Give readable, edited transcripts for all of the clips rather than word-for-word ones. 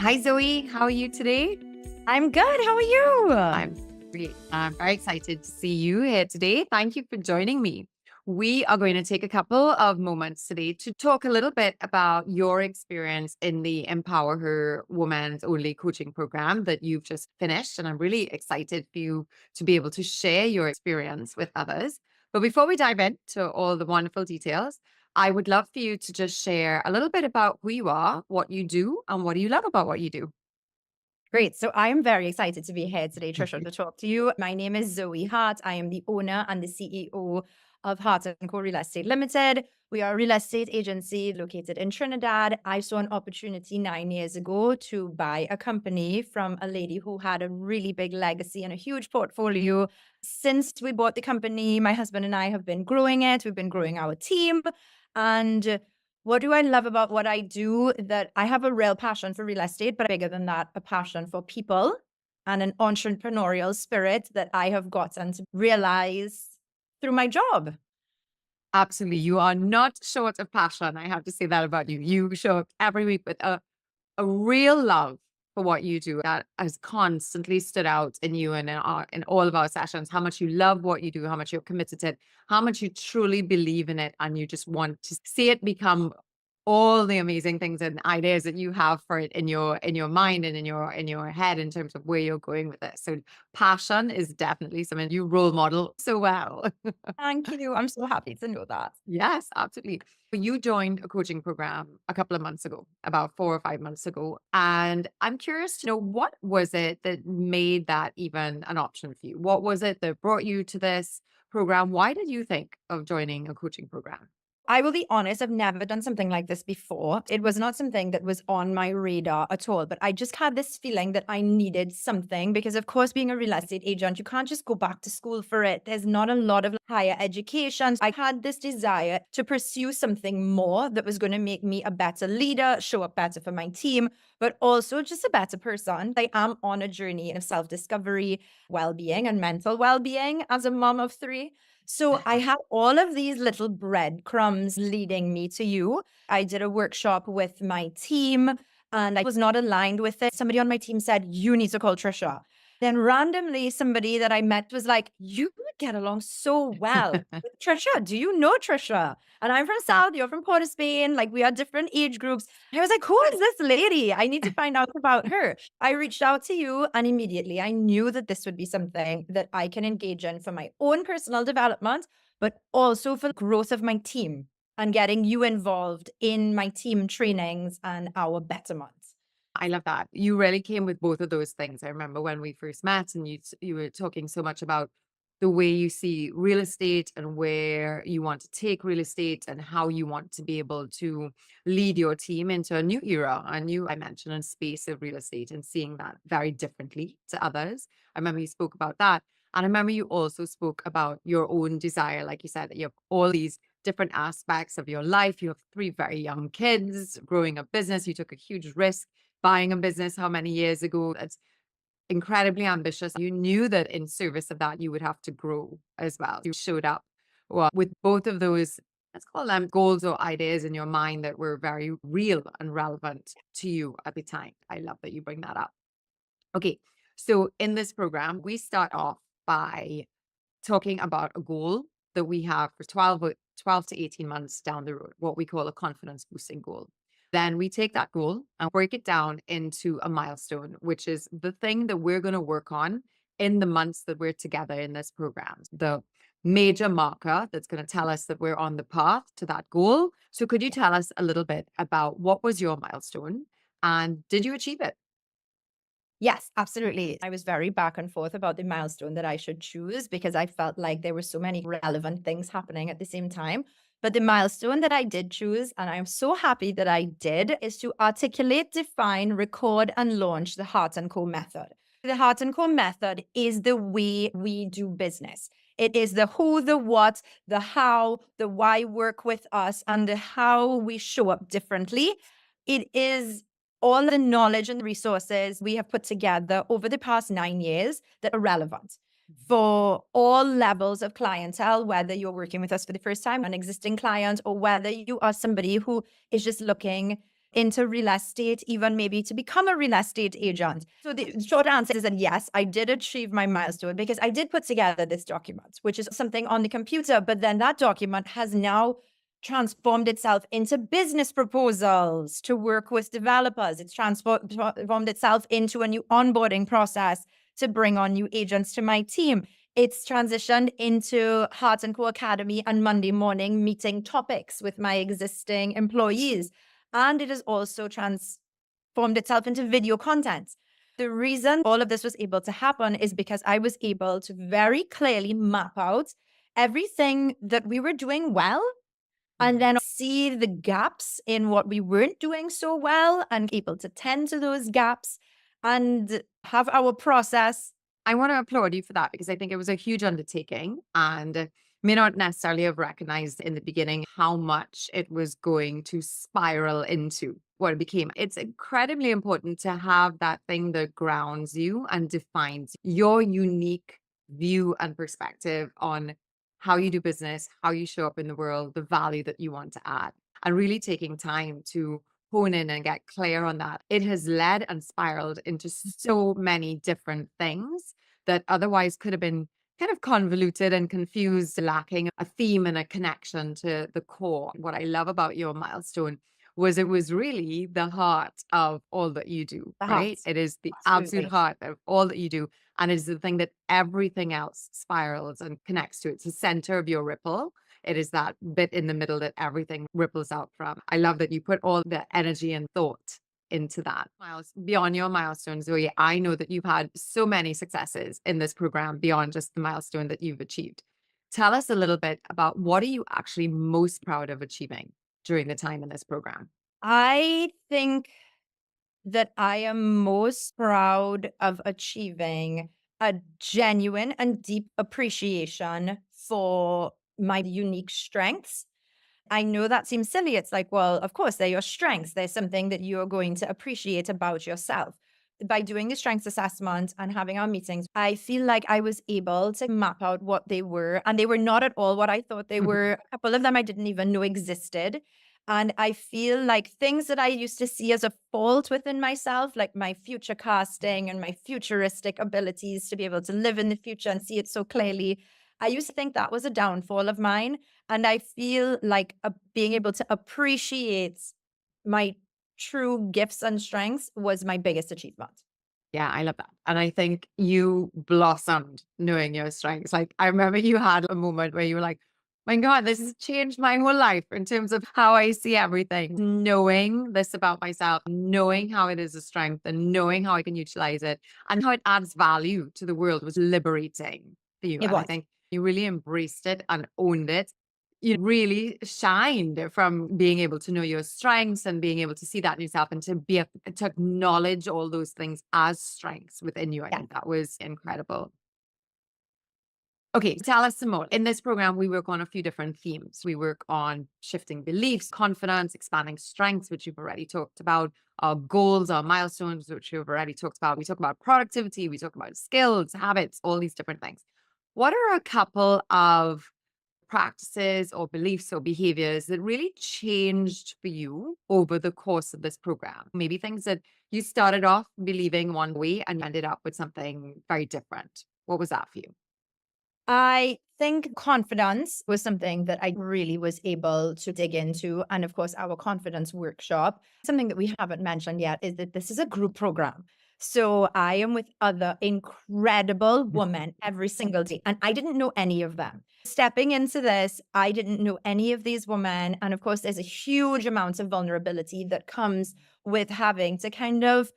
Hi, Zoe. How are you today? I'm good. How are you? I'm great. I'm very excited to see you here today. Thank you for joining me. We are going to take a couple of moments today to talk a little bit about your experience in the Empower Her Women's Only coaching program that you've just finished. And I'm really excited for you to be able to share your experience with others. But before we dive into all the wonderful details, I would love for you to just share a little bit about who you are, what you do, and what do you love about what you do. Great. So I am very excited to be here today, Trisha, to talk to you. My name is Zoe Hart. I am the owner and the CEO of Hart & Co Real Estate Limited. We are a real estate agency located in Trinidad. I saw an opportunity 9 years ago to buy a company from a lady who had a really big legacy and a huge portfolio. Since we bought the company, my husband and I have been growing it. We've been growing our team. And what do I love about what I do? That I have a real passion for real estate, but bigger than that, a passion for people and an entrepreneurial spirit that I have gotten to realize through my job. Absolutely. You are not short of passion. I have to say that about you. You show up every week with a real love for what you do that has constantly stood out in you and in all of our sessions. How much you love what you do, how much you're committed to it, how much you truly believe in it, and you just want to see it become all the amazing things and ideas that you have for it in your mind and in your head in terms of where you're going with it. So passion is definitely something you role model so well. Thank you. I'm so happy to know that. Yes, absolutely. You joined a coaching program a couple of months ago, about 4 or 5 months ago. And I'm curious to know, what was it that made that even an option for you? What was it that brought you to this program? Why did you think of joining a coaching program? I will be honest, I've never done something like this before. It was not something that was on my radar at all, but I just had this feeling that I needed something because, of course, being a real estate agent, you can't just go back to school for it. There's not a lot of higher education. I had this desire to pursue something more that was going to make me a better leader, show up better for my team, but also just a better person. I am on a journey of self discovery, well being, and mental well being as a mom of three. So I had all of these little breadcrumbs leading me to you. I did a workshop with my team and I was not aligned with it. Somebody on my team said, "You need to call Trisha." Then randomly, somebody that I met was like, "You would get along so well with Trisha. Do you know Trisha?" And I'm from South, you're from Port of Spain. Like, we are different age groups. I was like, "Who is this lady? I need to find out about her." I reached out to you and immediately I knew that this would be something that I can engage in for my own personal development, but also for the growth of my team and getting you involved in my team trainings and our betterment. I love that. You really came with both of those things. I remember when we first met and you were talking so much about the way you see real estate and where you want to take real estate and how you want to be able to lead your team into a new era, a new dimension and space of real estate and seeing that very differently to others. I remember you spoke about that. And I remember you also spoke about your own desire. Like you said, that you have all these different aspects of your life. You have three very young kids, growing a business. You took a huge risk buying a business how many years ago. That's incredibly ambitious. You knew that in service of that, you would have to grow as well. You showed up with both of those, let's call them goals or ideas in your mind that were very real and relevant to you at the time. I love that you bring that up. Okay. So in this program, we start off by talking about a goal that we have for 12 to 18 months down the road, what we call a confidence boosting goal. Then we take that goal and break it down into a milestone, which is the thing that we're going to work on in the months that we're together in this program. The major marker that's going to tell us that we're on the path to that goal. So could you tell us a little bit about what was your milestone and did you achieve it? Yes, absolutely. I was very back and forth about the milestone that I should choose because I felt like there were so many relevant things happening at the same time. But the milestone that I did choose, and I'm so happy that I did, is to articulate, define, record, and launch the Heart and Co method. The Heart and Co method is the way we do business. It is the who, the what, the how, the why work with us, and the how we show up differently. It is all the knowledge and resources we have put together over the past 9 years that are relevant for all levels of clientele, whether you're working with us for the first time, an existing client, or whether you are somebody who is just looking into real estate, even maybe to become a real estate agent. So the short answer is that yes, I did achieve my milestone because I did put together this document, which is something on the computer, but then that document has now transformed itself into business proposals to work with developers. It's transformed itself into a new onboarding process to bring on new agents to my team. It's transitioned into Heart and Co Academy and Monday morning meeting topics with my existing employees. And it has also transformed itself into video content. The reason all of this was able to happen is because I was able to very clearly map out everything that we were doing well and then see the gaps in what we weren't doing so well and able to tend to those gaps and have our process. I want to applaud you for that because I think it was a huge undertaking and may not necessarily have recognized in the beginning how much it was going to spiral into what it became. It's incredibly important to have that thing that grounds you and defines your unique view and perspective on how you do business, how you show up in the world, the value that you want to add, and really taking time to hone in and get clear on that. It has led and spiraled into so many different things that otherwise could have been kind of convoluted and confused, lacking a theme and a connection to the core. What I love about your milestone was it was really the heart of all that you do, The right? heart. It is the absolute Absolutely. heart of all that you do. And it is the thing that everything else spirals and connects to. It's the center of your ripple. It is that bit in the middle that everything ripples out from. I love that you put all the energy and thought into that. Beyond your milestones, Zoe, I know that you've had so many successes in this program beyond just the milestone that you've achieved. Tell us a little bit about what are you actually most proud of achieving during the time in this program? I think that I am most proud of achieving a genuine and deep appreciation for my unique strengths. I know that seems silly. It's like, well, of course, they're your strengths. There's something that you're going to appreciate about yourself. By doing the strengths assessment and having our meetings, I feel like I was able to map out what they were, and they were not at all what I thought they were. A couple of them I didn't even know existed. And I feel like things that I used to see as a fault within myself, like my future casting and my futuristic abilities to be able to live in the future and see it so clearly, I used to think that was a downfall of mine. And I feel like being able to appreciate my true gifts and strengths was my biggest achievement. Yeah, I love that. And I think you blossomed knowing your strengths. Like, I remember you had a moment where you were like, my God, this has changed my whole life in terms of how I see everything. Knowing this about myself, knowing how it is a strength and knowing how I can utilize it and how it adds value to the world was liberating for you. It And I was. think you really embraced it and owned it. You really shined from being able to know your strengths and being able to see that in yourself and to acknowledge all those things as strengths within you. I Yeah. think that was incredible. Okay, tell us some more. In this program, we work on a few different themes. We work on shifting beliefs, confidence, expanding strengths, which you've already talked about, our goals, our milestones, which you've already talked about. We talk about productivity, we talk about skills, habits, all these different things. What are a couple of practices or beliefs or behaviors that really changed for you over the course of this program? Maybe things that you started off believing one way and you ended up with something very different. What was that for you? I think confidence was something that I really was able to dig into. And of course, our confidence workshop, something that we haven't mentioned yet is that this is a group program. So I am with other incredible women every single day, and I didn't know any of them. Stepping into this, I didn't know any of these women. And of course, there's a huge amount of vulnerability that comes with having to kind of,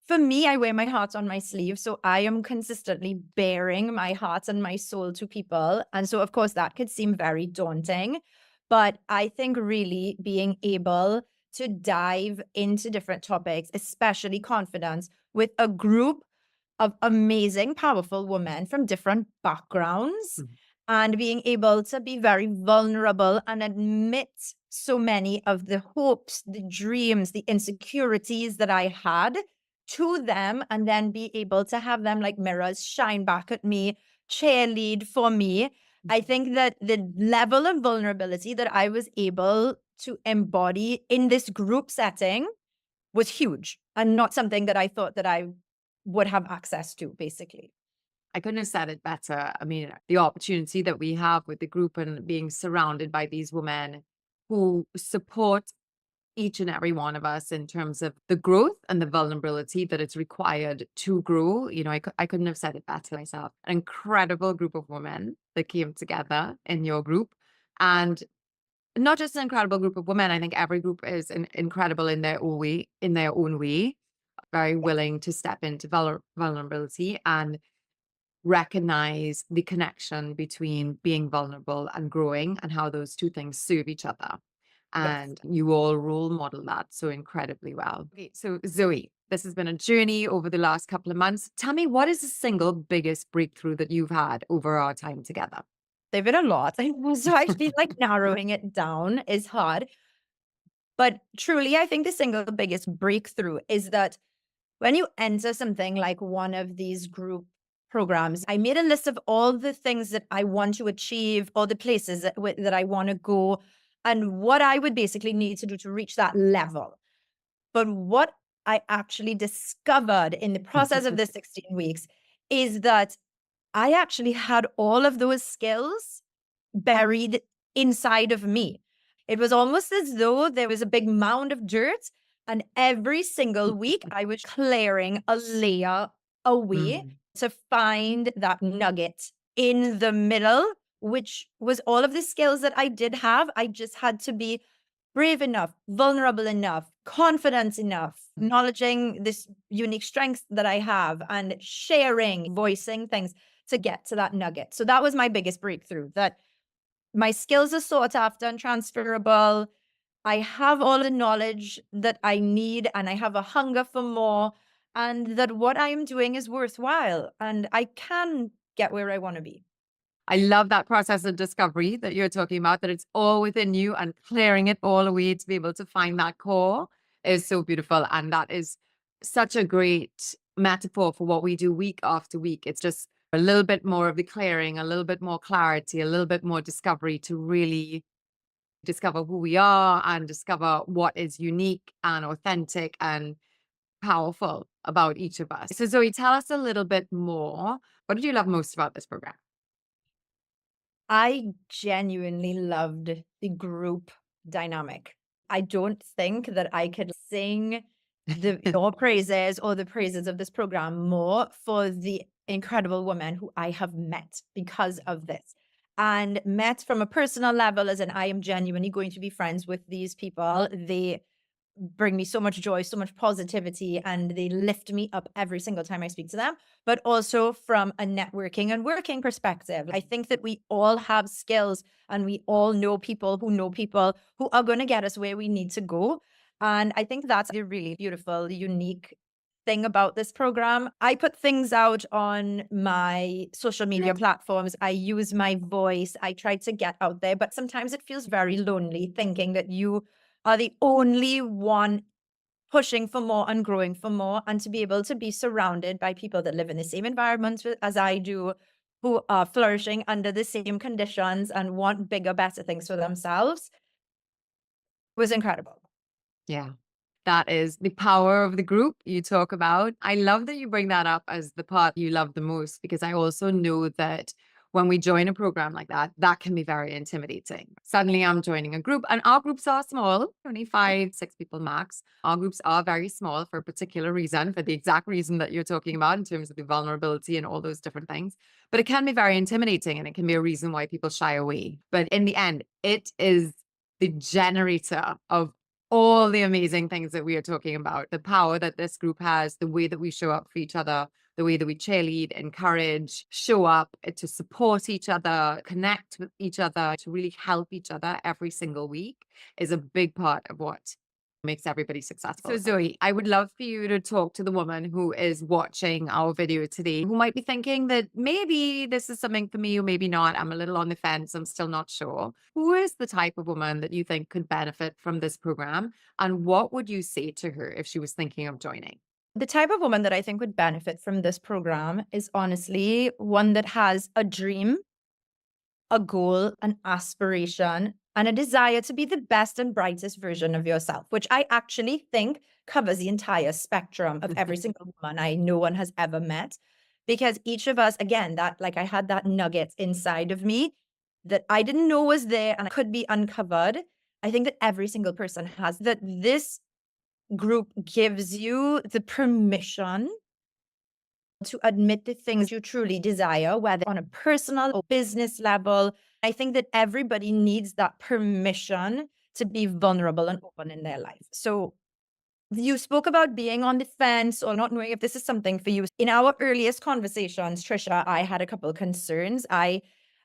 for me, I wear my heart on my sleeve. So I am consistently bearing my heart and my soul to people. And so, of course, that could seem very daunting. But I think really being able to dive into different topics, especially confidence, with a group of amazing, powerful women from different backgrounds Mhm. and being able to be very vulnerable and admit so many of the hopes, the dreams, the insecurities that I had to them, and then be able to have them like mirrors shine back at me, cheerlead for me. I think that the level of vulnerability that I was able to embody in this group setting was huge and not something that I thought that I would have access to, basically. I couldn't have said it better. I mean, the opportunity that we have with the group and being surrounded by these women who support each and every one of us in terms of the growth and the vulnerability that it's required to grow. I couldn't have said it better myself. An incredible group of women that came together in your group. And not just an incredible group of women, I think every group is incredible in their own way, very willing to step into vulnerability and recognize the connection between being vulnerable and growing and how those two things serve each other. Yes. And you all role model that so incredibly well. Okay, so Zoe, this has been a journey over the last couple of months. Tell me, what is the single biggest breakthrough that you've had over our time together? They've been a lot. So I feel like narrowing it down is hard. But truly, I think the single biggest breakthrough is that when you enter something like one of these group programs, I made a list of all the things that I want to achieve, all the places that I want to go, and what I would basically need to do to reach that level. But what I actually discovered in the process of the 16 weeks is that I actually had all of those skills buried inside of me. It was almost as though there was a big mound of dirt, and every single week I was clearing a layer away Mm. to find that nugget in the middle, which was all of the skills that I did have. I just had to be brave enough, vulnerable enough, confident enough, acknowledging this unique strengths that I have and sharing, voicing things to get to that nugget. So that was my biggest breakthrough, that my skills are sought after and transferable. I have all the knowledge that I need and I have a hunger for more, and that what I am doing is worthwhile and I can get where I want to be. I love that process of discovery that you're talking about, that it's all within you and clearing it all away to be able to find that core is so beautiful. And that is such a great metaphor for what we do week after week. It's just a little bit more of the clearing, a little bit more clarity, a little bit more discovery to really discover who we are and discover what is unique and authentic and powerful about each of us. So Zoe, tell us a little bit more. What did you love most about this program? I genuinely loved the group dynamic. I don't think that I could sing your praises or the praises of this program more for the incredible women who I have met because of this. And met from a personal level, as in I am genuinely going to be friends with these people. They bring me so much joy, so much positivity, and they lift me up every single time I speak to them. But also from a networking and working perspective, I think that we all have skills and we all know people who are going to get us where we need to go. And I think that's a really beautiful, unique thing about this program. I put things out on my social media platforms. I use my voice. I try to get out there, but sometimes it feels very lonely thinking that you are the only one pushing for more and growing for more, and to be able to be surrounded by people that live in the same environment as I do, who are flourishing under the same conditions and want bigger, better things for themselves was incredible. Yeah. That is the power of the group you talk about. I love that you bring that up as the part you love the most, because I also know that when we join a program like that, that can be very intimidating. Suddenly I'm joining a group, and our groups are small, only 5, 6 people max. Our groups are very small for a particular reason, for the exact reason that you're talking about in terms of the vulnerability and all those different things. But it can be very intimidating, and it can be a reason why people shy away. But in the end, it is the generator of all the amazing things that we are talking about, the power that this group has, the way that we show up for each other, the way that we cheerlead, encourage, show up to support each other, connect with each other, to really help each other every single week is a big part of what makes everybody successful. So Zoe, I would love for you to talk to the woman who is watching our video today, who might be thinking that maybe this is something for me or maybe not. I'm a little on the fence. I'm still not sure. Who is the type of woman that you think could benefit from this program? And what would you say to her if she was thinking of joining? The type of woman that I think would benefit from this program is honestly one that has a dream, a goal, an aspiration, and a desire to be the best and brightest version of yourself, which I actually think covers the entire spectrum of every single woman I know and has ever met. Because each of us, again, that like I had that nugget inside of me that I didn't know was there and could be uncovered. I think that every single person has that. This group gives you the permission to admit the things you truly desire, whether on a personal or business level. I think that everybody needs that permission to be vulnerable and open in their life. So you spoke about being on the fence or not knowing if this is something for you. In our earliest conversations, Trisha, I had a couple of concerns.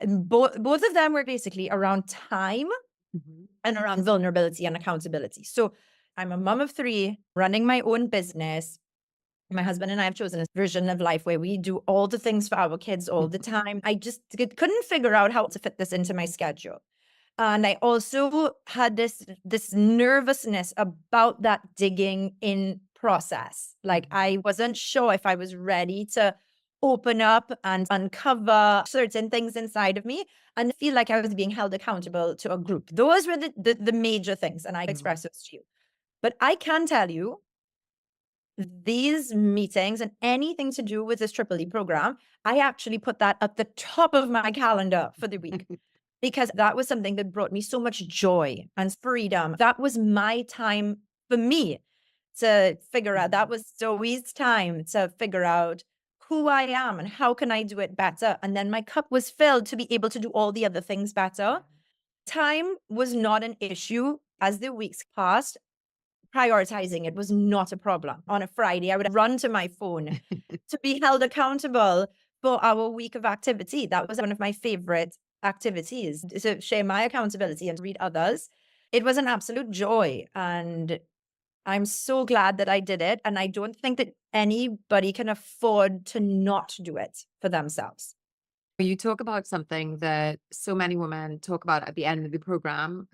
Both of them were basically around time Mhm. and around vulnerability and accountability. So I'm a mom of three, running my own business. My husband and I have chosen a version of life where we do all the things for our kids all the time. I just couldn't figure out how to fit this into my schedule. And I also had this nervousness about that digging in process. Like I wasn't sure if I was ready to open up and uncover certain things inside of me and feel like I was being held accountable to a group. Those were the major things, and I express those to you. But I can tell you these meetings and anything to do with this Triple E program, I actually put that at the top of my calendar for the week because that was something that brought me so much joy and freedom. That was my time for me to figure out. That was Zoe's time to figure out who I am and how can I do it better. And then my cup was filled to be able to do all the other things better. Time was not an issue as the weeks passed. Prioritizing it was not a problem. On a Friday, I would run to my phone to be held accountable for our week of activity. That was one of my favorite activities, to share my accountability and read others. It was an absolute joy. And I'm so glad that I did it. And I don't think that anybody can afford to not do it for themselves. You talk about something that so many women talk about at the end of the program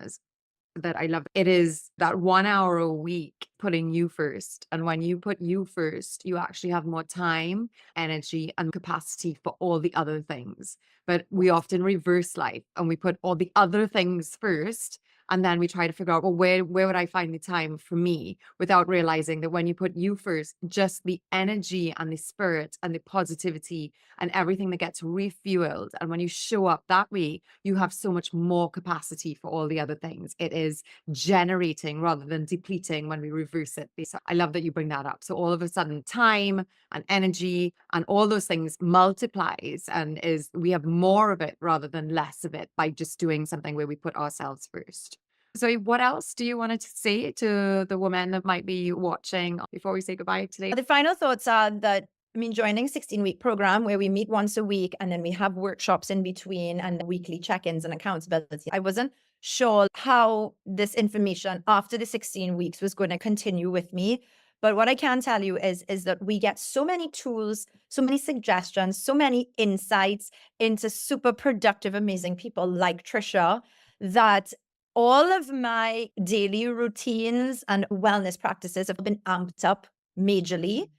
that I love. It is that 1 hour a week putting you first. And when you put you first, you actually have more time, energy, and capacity for all the other things. But we often reverse life and we put all the other things first. And then we try to figure out, well, where would I find the time for me, without realizing that when you put you first, just the energy and the spirit and the positivity and everything that gets refueled. And when you show up that way, you have so much more capacity for all the other things. It is generating rather than depleting when we reverse it. So I love that you bring that up. So all of a sudden, time and energy and all those things multiplies, and we have more of it rather than less of it by just doing something where we put ourselves first. So what else do you want to say to the women that might be watching before we say goodbye today? The final thoughts are that, I mean, joining 16-week program where we meet once a week and then we have workshops in between and weekly check-ins and accountability. I wasn't sure how this information after the 16 weeks was going to continue with me. But what I can tell you is that we get so many tools, so many suggestions, so many insights into super productive, amazing people like Trisha, that all of my daily routines and wellness practices have been amped up majorly,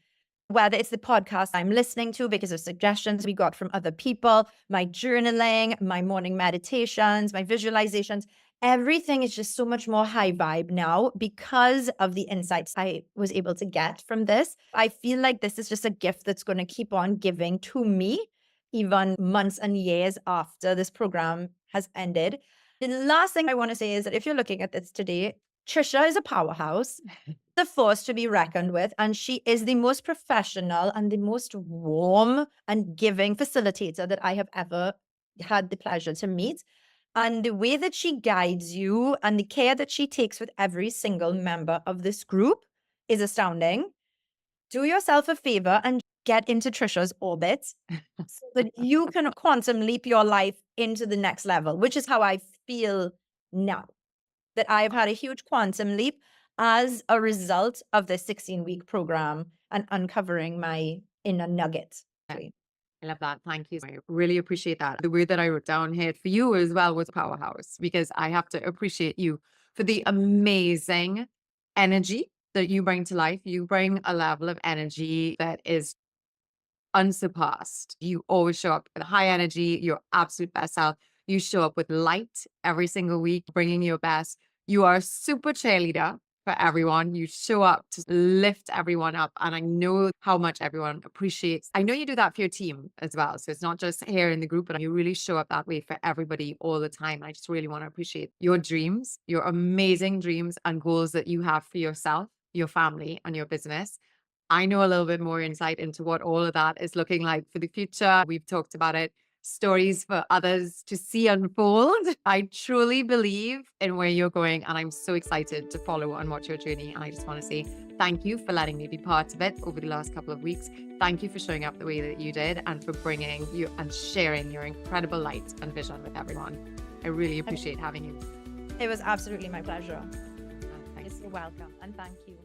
whether it's the podcast I'm listening to because of suggestions we got from other people, my journaling, my morning meditations, my visualizations. Everything is just so much more high vibe now because of the insights I was able to get from this. I feel like this is just a gift that's going to keep on giving to me, even months and years after this program has ended. The last thing I want to say is that if you're looking at this today, Trisha is a powerhouse, the force to be reckoned with, and she is the most professional and the most warm and giving facilitator that I have ever had the pleasure to meet. And the way that she guides you and the care that she takes with every single member of this group is astounding. Do yourself a favor and get into Trisha's orbit so that you can quantum leap your life into the next level, which is how I feel now, that I've had a huge quantum leap as a result of this 16-week program and uncovering my inner nugget. I love that. Thank you. I really appreciate that. The word that I wrote down here for you as well was powerhouse, because I have to appreciate you for the amazing energy that you bring to life. You bring a level of energy that is unsurpassed. You always show up with high energy, your absolute best self. You show up with light every single week, bringing your best. You are a super cheerleader for everyone. You show up to lift everyone up. And I know how much everyone appreciates. I know you do that for your team as well. So it's not just here in the group, but you really show up that way for everybody all the time. I just really want to appreciate your dreams, your amazing dreams and goals that you have for yourself, your family, and your business. I know a little bit more insight into what all of that is looking like for the future. We've talked about it, stories for others to see unfold. I truly believe in where you're going, and I'm so excited to follow and watch your journey. And I just want to say thank you for letting me be part of it over the last couple of weeks. Thank you for showing up the way that you did and for bringing you and sharing your incredible light and vision with everyone. I really appreciate having you. It was absolutely my pleasure. Thanks. You're welcome, and thank you.